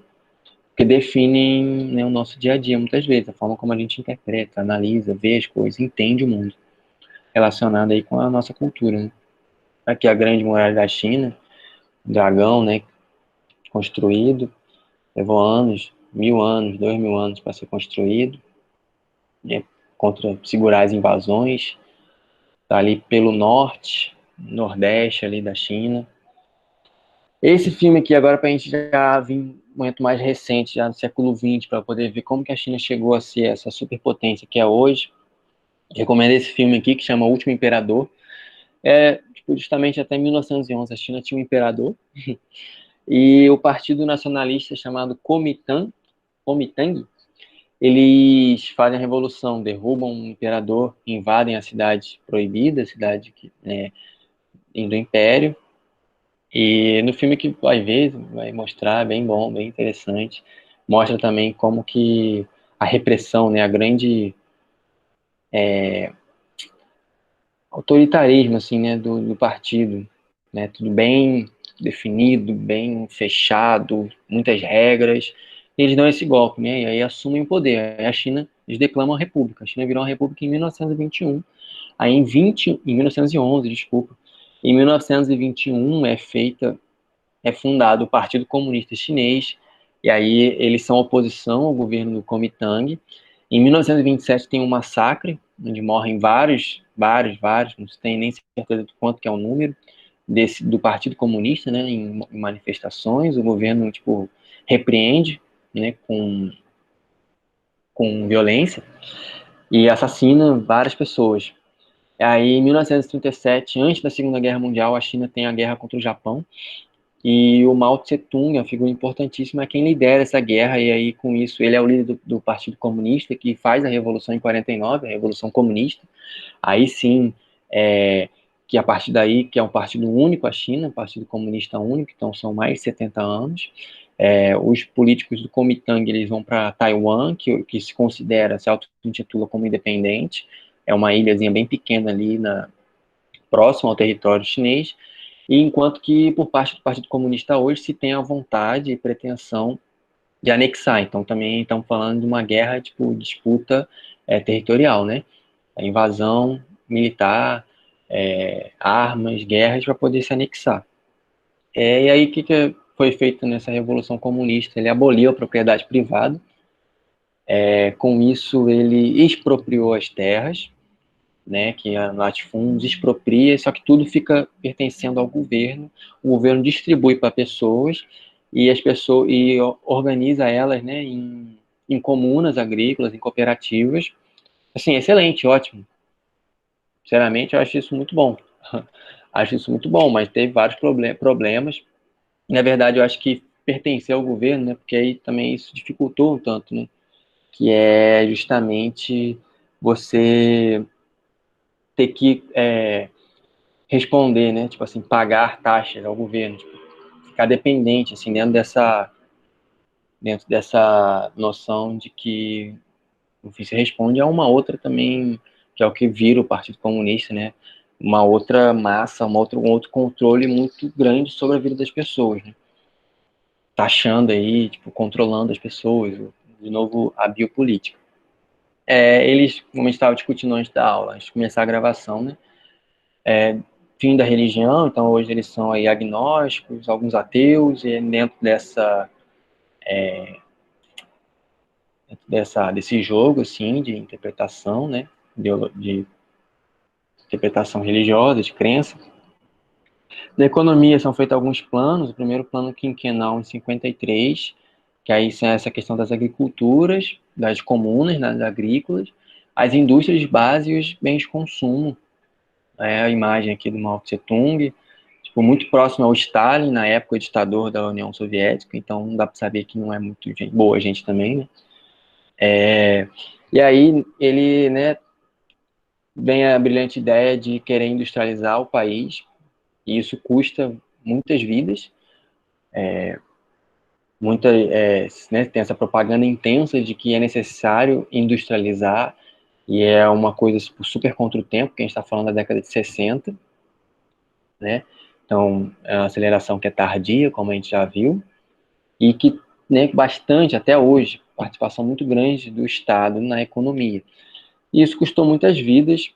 que definem, né, o nosso dia a dia, muitas vezes, a forma como a gente interpreta, analisa, vê as coisas, entende o mundo relacionado aí com a nossa cultura, né? Aqui a Grande Muralha da China, dragão, né, construído, levou anos, 1000 anos, 2000 anos para ser construído, né, contra segurar as invasões, tá ali pelo norte, nordeste ali da China. Esse filme aqui agora para a gente já vir um momento mais recente, já no século XX, para poder ver como que a China chegou a ser essa superpotência que é hoje. Recomendo esse filme aqui que chama O Último Imperador. Tipo, justamente até 1911 a China tinha um imperador. E o partido nacionalista chamado Kuomintang, eles fazem a revolução, derrubam um imperador, invadem a cidade proibida, a cidade do Império. E no filme que vai ver, vai mostrar, bem bom, bem interessante. Mostra também como que a repressão, né, a grande autoritarismo, assim, né, do partido, né, tudo bem definido, bem fechado, muitas regras, e eles dão esse golpe, né, e aí assumem o poder. Aí a China, eles declamam a república. A China virou uma república em 1921, aí em 1911, desculpa, em 1921 é fundado o Partido Comunista Chinês, e aí eles são oposição ao governo do Kuomintang. Em 1927 tem um massacre, onde morrem vários, não se tem nem certeza de quanto que é o número, do Partido Comunista, né, em manifestações. O governo, tipo, repreende, né, com violência, e assassina várias pessoas. Aí, em 1937, antes da Segunda Guerra Mundial, a China tem a guerra contra o Japão, e o Mao Tse-tung, é uma figura importantíssima, é quem lidera essa guerra, e aí com isso ele é o líder do Partido Comunista, que faz a Revolução em 49, a Revolução Comunista. Aí sim, que a partir daí, que é um partido único a China, um partido comunista único, então são mais de 70 anos. Os políticos do Kuomintang, eles vão para Taiwan, que se auto-intitula como independente, é uma ilhazinha bem pequena ali, próximo ao território chinês, e enquanto que por parte do Partido Comunista hoje se tem a vontade e pretensão de anexar. Então também estamos falando de uma guerra, tipo, disputa territorial, né? A invasão militar, armas, guerras para poder se anexar. E aí o que foi feito nessa Revolução Comunista? Ele aboliu a propriedade privada, com isso ele expropriou as terras, né, que a latifúndios expropria, só que tudo fica pertencendo ao governo. O governo distribui para pessoas e as pessoas organiza elas, né, em comunas agrícolas, em cooperativas. Assim, excelente, ótimo. Sinceramente, eu acho isso muito bom. Acho isso muito bom, mas teve vários problemas. Na verdade, eu acho que pertencer ao governo, né, porque aí também isso dificultou um tanto, né, que é justamente você ter que responder, né? Tipo assim, pagar taxas ao governo, tipo, ficar dependente, assim, dentro dessa noção de que enfim, se responde a uma outra também, que é o que vira o Partido Comunista, né? Uma outra massa, um outro controle muito grande sobre a vida das pessoas, né? Taxando aí, tipo, controlando as pessoas, de novo, a biopolítica. Eles, como a gente estava discutindo antes da aula, antes de começar a gravação, né? Fim da religião, então hoje eles são aí agnósticos, alguns ateus, e desse jogo, assim, de interpretação, né, de interpretação religiosa, de crença, Na economia são feitos alguns planos, o primeiro plano quinquenal em 53, que aí são essa questão das agriculturas, das comunas, né, das agrícolas, as indústrias de base e os bens de consumo. É a imagem aqui do Mao Tse Tung, tipo, muito próximo ao Stalin, na época ditador da União Soviética, então não dá para saber que não é muito boa gente também, né? E aí ele, né, vem a brilhante ideia de querer industrializar o país, e isso custa muitas vidas, né, tem essa propaganda intensa de que é necessário industrializar, e é uma coisa tipo, super contra o tempo, que a gente está falando da década de 60, né? Então, é uma aceleração que é tardia, como a gente já viu, e que, né, bastante, até hoje, participação muito grande do Estado na economia. E isso custou muitas vidas.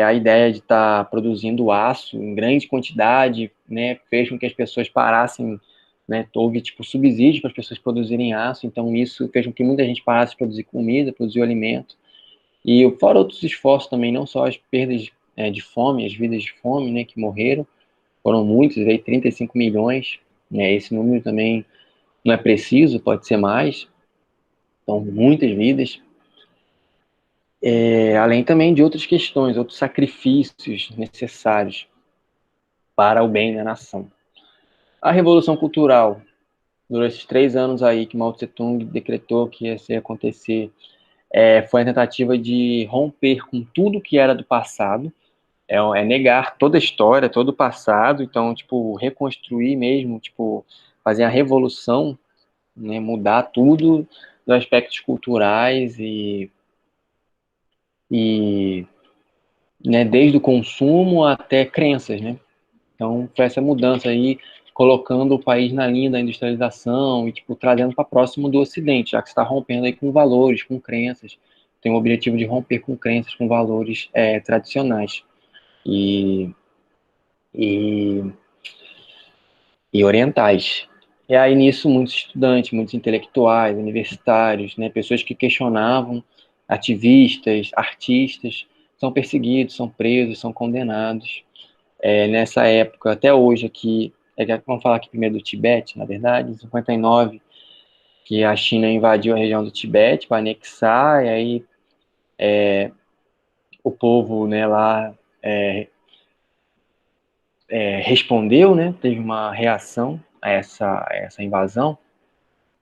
A ideia de estar produzindo aço em grande quantidade, né, fez com que as pessoas parassem, né, houve tipo subsídio para as pessoas produzirem aço, então isso fez com que muita gente parasse de produzir comida, produzir alimento, e fora outros esforços também, não só as perdas de fome, as vidas de fome, né, que morreram, foram muitos, veio 35 milhões, né, esse número também não é preciso, pode ser mais, são muitas vidas, além também de outras questões, outros sacrifícios necessários para o bem da nação. A Revolução Cultural, durante esses 3 anos aí que Mao Tse Tung decretou que ia acontecer, foi a tentativa de romper com tudo que era do passado, negar toda a história, todo o passado, então, tipo, reconstruir mesmo, tipo, fazer a revolução, né, mudar tudo dos aspectos culturais e né, desde o consumo até crenças, né? Então, foi essa mudança aí, colocando o país na linha da industrialização e, tipo, trazendo para próximo do Ocidente, já que está rompendo aí com valores, com crenças. Tem o objetivo de romper com crenças, com valores tradicionais e, e, e orientais. E aí, nisso, muitos estudantes, muitos intelectuais, universitários, né, pessoas que questionavam, ativistas, artistas, são perseguidos, são presos, são condenados. Nessa época, até hoje aqui, vamos falar aqui primeiro do Tibete, na verdade, em 59, que a China invadiu a região do Tibete para anexar, e aí o povo, né, lá respondeu, né, teve uma reação a essa invasão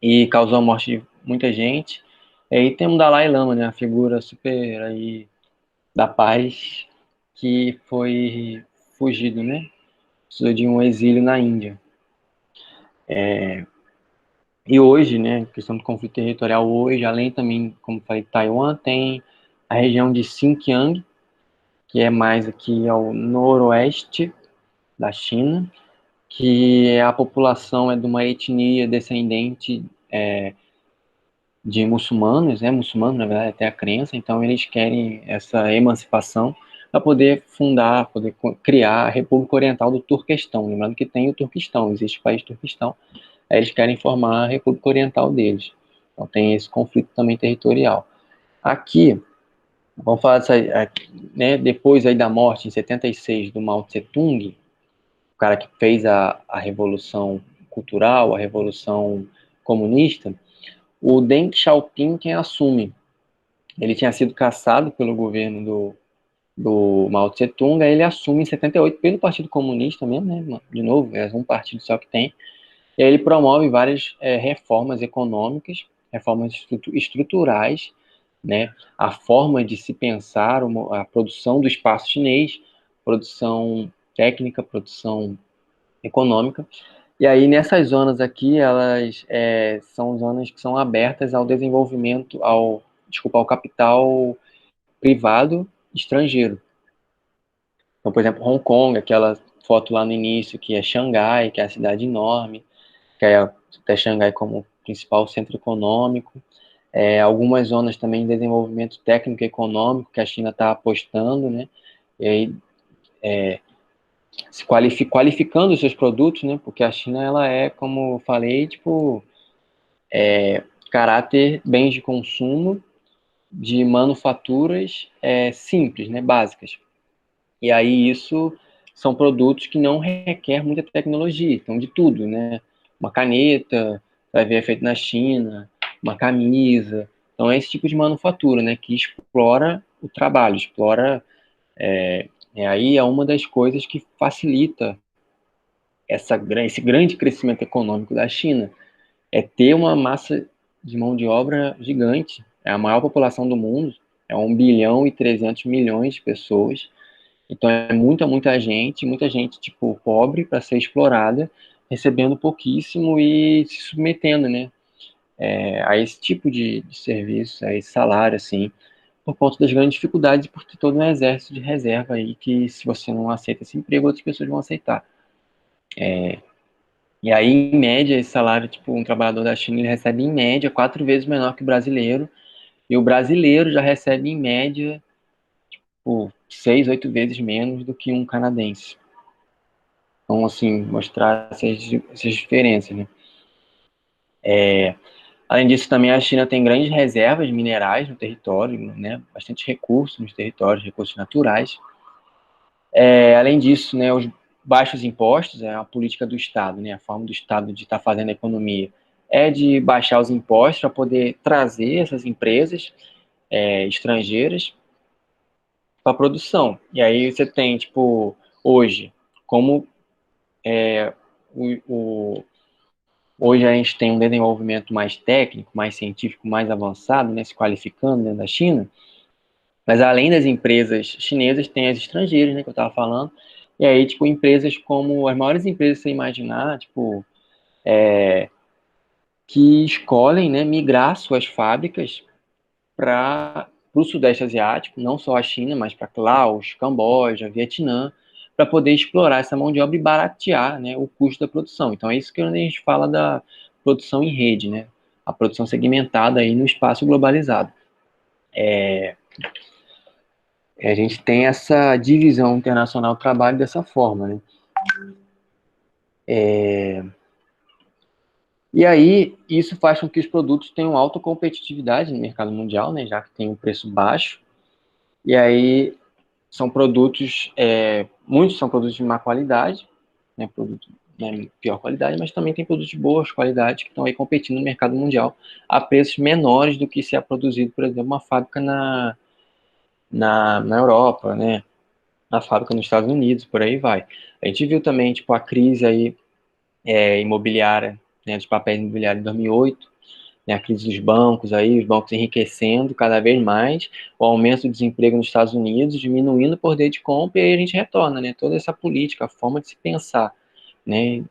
e causou a morte de muita gente. E aí tem o Dalai Lama, né, a figura super aí da paz, que foi fugido, né, precisou de um exílio na Índia. E hoje, né, questão do conflito territorial hoje, além também, como falei, Taiwan, tem a região de Xinjiang, que é mais aqui ao noroeste da China, que a população é de uma etnia descendente de muçulmanos, né, muçulmanos, na verdade, até a crença, então eles querem essa emancipação para poder fundar, poder criar a República Oriental do Turquestão, lembrando que tem o Turquestão, existe o país Turquestão, aí eles querem formar a República Oriental deles. Então tem esse conflito também territorial. Aqui, vamos falar dessa, né, depois aí da morte, em 76, do Mao Tse Tung, o cara que fez a Revolução Cultural, a Revolução Comunista, o Deng Xiaoping quem assume. Ele tinha sido caçado pelo governo do Mao Tse Tung, aí ele assume em 78 pelo Partido Comunista mesmo, né, de novo, é um partido só que tem. E aí ele promove várias reformas econômicas, reformas estruturais, né? A forma de se pensar a produção do espaço chinês, produção técnica, produção econômica. E aí nessas zonas aqui, elas são zonas que são abertas ao desenvolvimento, ao capital privado estrangeiro. Então, por exemplo, Hong Kong, aquela foto lá no início, que é Xangai, que é a cidade enorme, que é até Xangai como principal centro econômico, algumas zonas também de desenvolvimento técnico e econômico que a China está apostando, né? E aí se qualificando os seus produtos, né? Porque a China ela como eu falei, tipo caráter bens de consumo de manufaturas simples, né? Básicas. E aí isso são produtos que não requer muita tecnologia, então de tudo, né? Uma caneta, vai ver, é feito na China, uma camisa. Então é esse tipo de manufatura, né? Que explora o trabalho, explora. Aí é uma das coisas que facilita esse grande crescimento econômico da China, é ter uma massa de mão de obra gigante. É a maior população do mundo, é 1,3 bilhão de pessoas. Então é muita gente tipo pobre para ser explorada, recebendo pouquíssimo e se submetendo, né, a esse tipo de serviço, a esse salário, assim, por conta das grandes dificuldades, por ter todo um exército de reserva aí que se você não aceita esse emprego, outras pessoas vão aceitar. E aí, em média, esse salário, tipo, um trabalhador da China, ele recebe, em média, 4 vezes menor que o brasileiro, e o brasileiro já recebe, em média, por 6, 8 vezes menos do que um canadense. Então, assim, mostrar essas diferenças, né? Além disso, também a China tem grandes reservas minerais no território, né? Bastante recursos nos territórios, recursos naturais. Além disso, né, os baixos impostos, é a política do Estado, né? A forma do Estado de estar fazendo a economia é de baixar os impostos para poder trazer essas empresas estrangeiras para a produção. E aí você tem, tipo, hoje, como o, o hoje a gente tem um desenvolvimento mais técnico, mais científico, mais avançado, né, se qualificando dentro da China, mas além das empresas chinesas, tem as estrangeiras, né, que eu estava falando, e aí, tipo, empresas como as maiores empresas que você imaginar, tipo, que escolhem, né, migrar suas fábricas para o Sudeste Asiático, não só a China, mas para Laos, Camboja, Vietnã, para poder explorar essa mão de obra e baratear, né, o custo da produção. Então é isso que a gente fala da produção em rede, né, a produção segmentada aí no espaço globalizado. A gente tem essa divisão internacional do trabalho dessa forma, né. E aí, isso faz com que os produtos tenham alta competitividade no mercado mundial, né, já que tem um preço baixo. E aí, são produtos, muitos são produtos de má qualidade, né, produto de pior qualidade, mas também tem produtos de boas qualidades que estão aí competindo no mercado mundial a preços menores do que se é produzido, por exemplo, uma fábrica na Europa, né, na fábrica nos Estados Unidos, por aí vai. A gente viu também, tipo, a crise aí imobiliária, né, dos papéis imobiliários em 2008, né, a crise dos bancos aí, os bancos enriquecendo cada vez mais, o aumento do desemprego nos Estados Unidos, diminuindo o poder de compra, e aí a gente retorna, né, toda essa política, a forma de se pensar, né,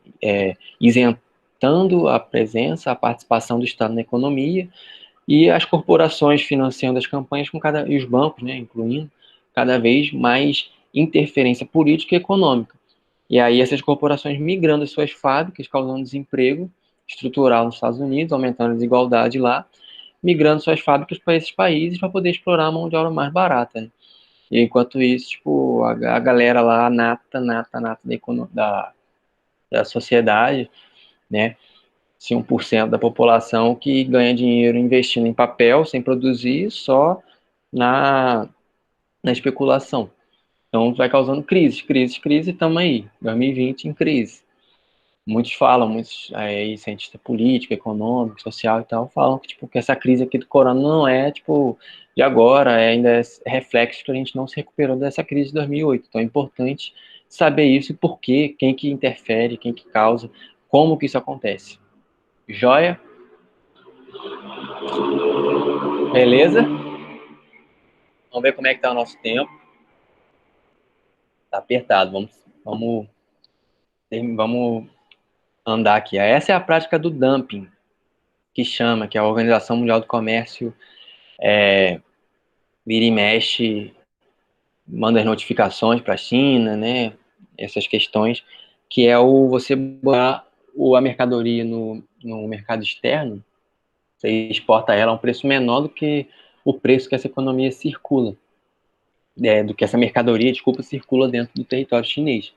isentando a presença, a participação do Estado na economia, e as corporações financiando as campanhas e os bancos, né, incluindo cada vez mais interferência política e econômica. E aí essas corporações migrando as suas fábricas, causando desemprego estrutural nos Estados Unidos, aumentando a desigualdade lá, migrando suas fábricas para esses países para poder explorar a mão de obra mais barata, né? E enquanto isso, tipo, a galera lá, nata da sociedade, né? Se 1% da população que ganha dinheiro investindo em papel, sem produzir, só na, na especulação. Então vai causando crise, estamos aí, 2020 em crise. Muitos falam, muitos cientistas políticos, econômicos, social e tal, falam que, tipo, que essa crise aqui do corona não é, tipo, de agora, ainda é reflexo que a gente não se recuperou dessa crise de 2008. Então é importante saber isso e por quê, quem que interfere, quem que causa, como que isso acontece. Joia? Beleza? Vamos ver como é que tá o nosso tempo. Tá apertado, vamos andar aqui. Essa é a prática do dumping, que é a Organização Mundial do Comércio, vira e mexe, manda as notificações para a China, né? Essas questões, que é você botar a mercadoria no mercado externo, você exporta ela a um preço menor do que o preço que essa economia circula, do que essa mercadoria, desculpa, circula dentro do território chinês.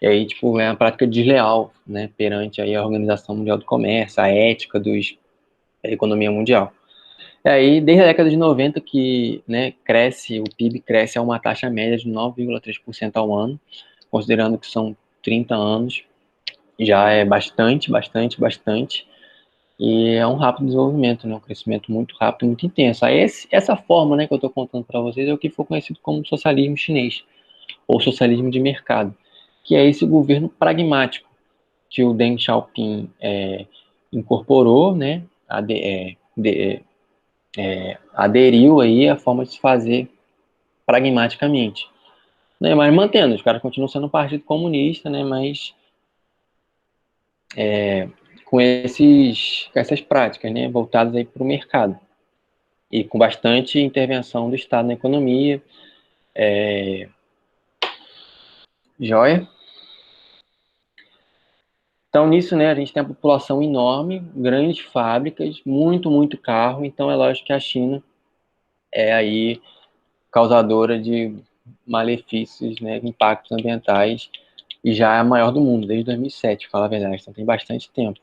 E aí, tipo, é uma prática desleal, né, perante aí a Organização Mundial do Comércio, a ética da economia mundial. E aí, desde a década de 90 que, né, o PIB cresce a uma taxa média de 9,3% ao ano, considerando que são 30 anos, já é bastante, e é um rápido desenvolvimento, né? Um crescimento muito rápido, muito intenso. Aí essa forma, né, que eu estou contando para vocês é o que foi conhecido como socialismo chinês, ou socialismo de mercado, que é esse governo pragmático que o Deng Xiaoping incorporou, né, aderiu aí à forma de se fazer pragmaticamente, né, mas mantendo, os caras continuam sendo um partido comunista, né, mas com essas práticas, né, voltadas aí para o mercado e com bastante intervenção do Estado na economia. Joia? Então, nisso, né, a gente tem a população enorme, grandes fábricas, muito carro, então é lógico que a China é aí causadora de malefícios, né, impactos ambientais, e já é a maior do mundo, desde 2007, para falar a verdade, então tem bastante tempo.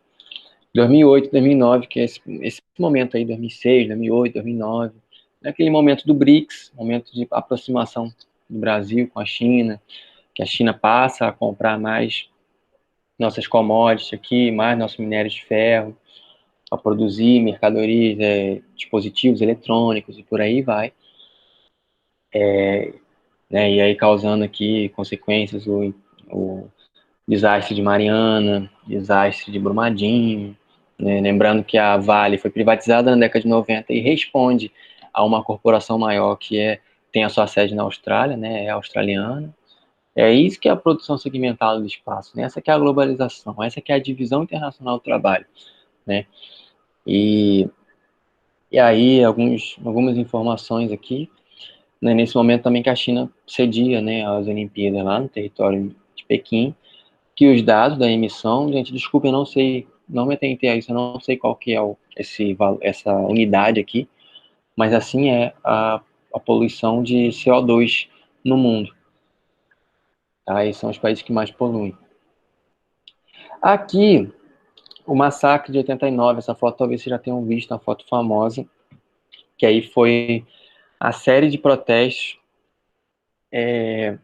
2008, 2009, que é esse momento aí, 2006, 2008, 2009, naquele momento do BRICS, momento de aproximação do Brasil com a China, que a China passa a comprar mais nossas commodities aqui, mais nossos minérios de ferro, para produzir mercadorias, dispositivos eletrônicos e por aí vai. Né, e aí causando aqui consequências, o desastre de Mariana, desastre de Brumadinho, né, lembrando que a Vale foi privatizada na década de 90 e responde a uma corporação maior tem a sua sede na Austrália, né, é australiana. É isso que é a produção segmentada do espaço, né? Essa que é a globalização, essa que é a divisão internacional do trabalho, né? E, e aí, algumas informações aqui, né, nesse momento também que a China cedia, né, as Olimpíadas lá no território de Pequim, que os dados da emissão, gente, desculpa, eu não sei, não me atentei a isso, eu não sei qual que é essa unidade aqui, mas assim é a poluição de CO2 no mundo, tá? Esses são os países que mais poluem. Aqui, o massacre de 89, essa foto talvez vocês já tenham visto, uma foto famosa, que aí foi a série de protestos que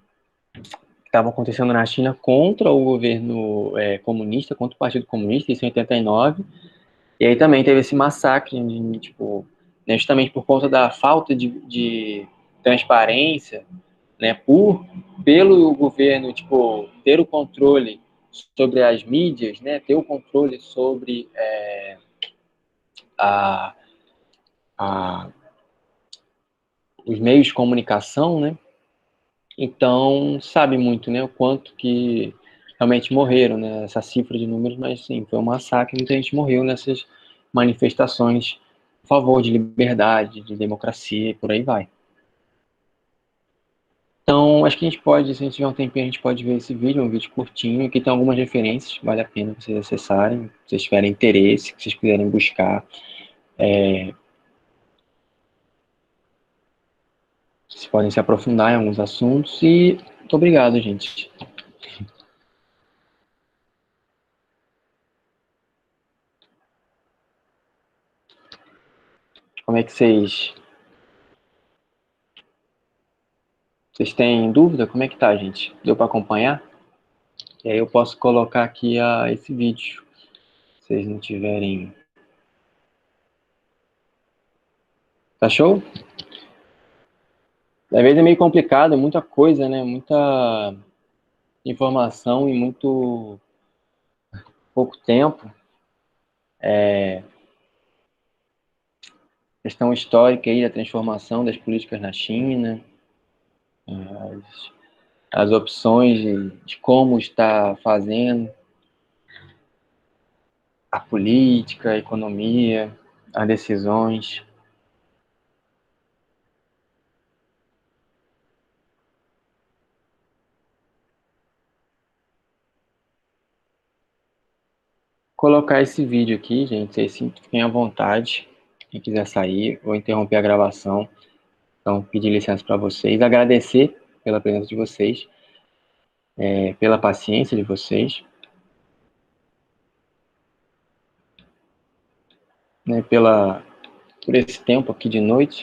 estavam acontecendo na China contra o governo comunista, contra o Partido Comunista, isso em 89. E aí também teve esse massacre, tipo, né, justamente por conta da falta de transparência, né, pelo governo, tipo, ter o controle sobre as mídias, né, ter o controle sobre a, a, os meios de comunicação, né, então sabe muito, né, o quanto que realmente morreram, né, essa cifra de números, mas sim, foi um massacre, muita gente morreu nessas manifestações a favor de liberdade, de democracia e por aí vai. Então, acho que a gente pode, se a gente tiver um tempinho, a gente pode ver esse vídeo, um vídeo curtinho, aqui tem algumas referências, vale a pena vocês acessarem, se vocês tiverem interesse, se vocês quiserem buscar. Vocês podem se aprofundar em alguns assuntos e muito obrigado, gente. Como é que vocês têm dúvida? Como é que tá, gente? Deu para acompanhar? E aí eu posso colocar aqui esse vídeo, se vocês não tiverem. Tá show? Às vezes é meio complicado, é muita coisa, né? Muita informação e muito pouco tempo. Questão histórica aí da transformação das políticas na China, as, as opções de como está fazendo a política, a economia, as decisões. Colocar esse vídeo aqui, gente, vocês fiquem à vontade. Quem quiser sair, vou interromper a gravação. Então, pedir licença para vocês, agradecer pela presença de vocês, pela paciência de vocês, né, por esse tempo aqui de noite.